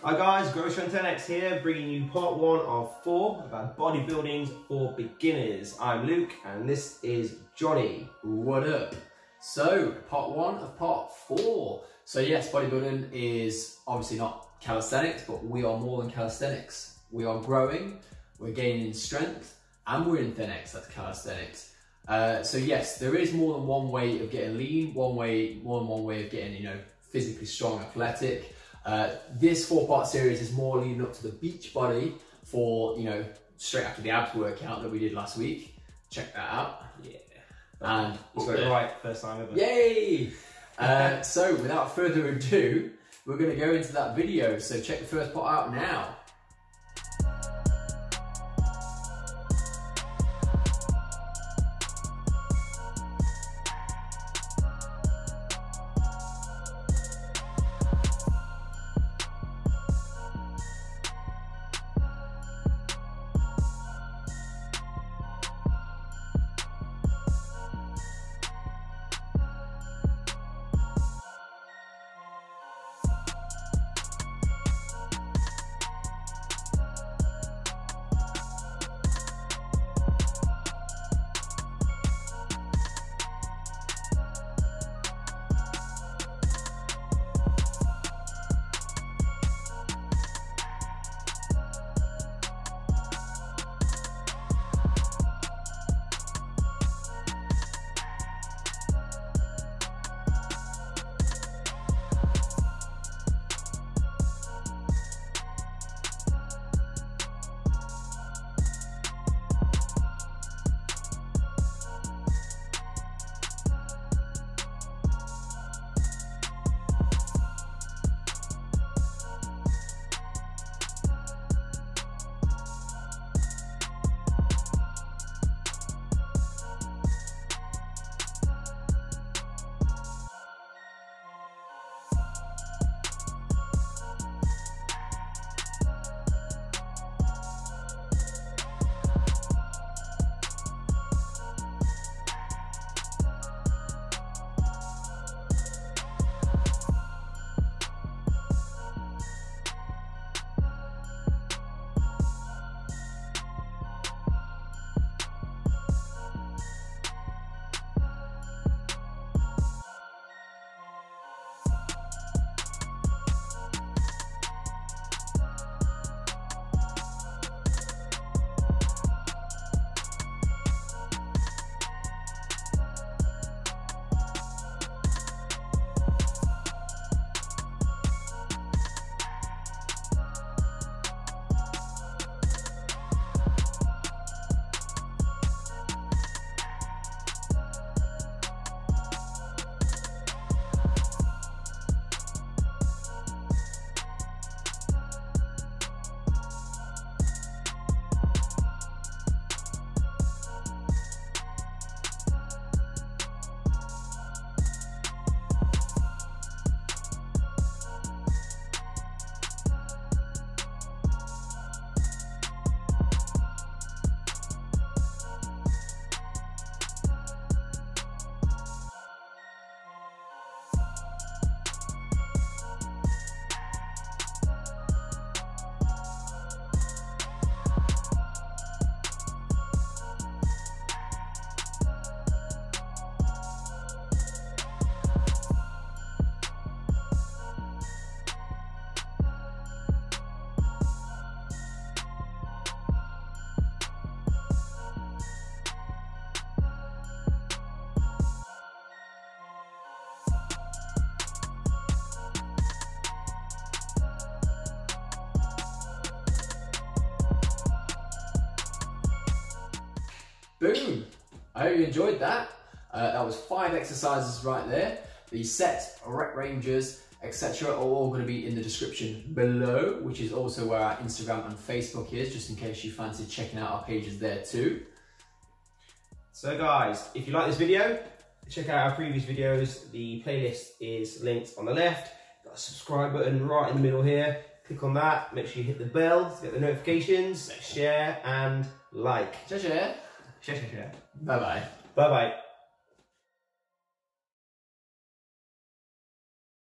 Hi guys, Grocer and 10X here, bringing you part 1 of 4 about bodybuilding for beginners. I'm Luke and this is Johnny. What up? So, part 1 of part 4. So yes, bodybuilding is obviously not calisthenics, but we are more than calisthenics. We are growing, we're gaining strength, and we're in ThenX, that's calisthenics. So yes, there is more than one way of getting lean, more than one way of getting, physically strong, athletic. This 4-part series is more leading up to the beach body for, straight after the abs workout that we did last week. Check that out. Yeah. And we got it right first time ever. Yay! So without further ado, we're going to go into that video. So check the first part out now. Boom! I hope you enjoyed that. That was 5 exercises right there. The set, rep ranges, etc. are all going to be in the description below, which is also where our Instagram and Facebook is, just in case you fancy checking out our pages there too. So guys, if you like this video, check out our previous videos. The playlist is linked on the left. Got a subscribe button right in the middle here. Click on that, make sure you hit the bell to get the notifications, share and like. Share. Share. Bye bye. Bye bye.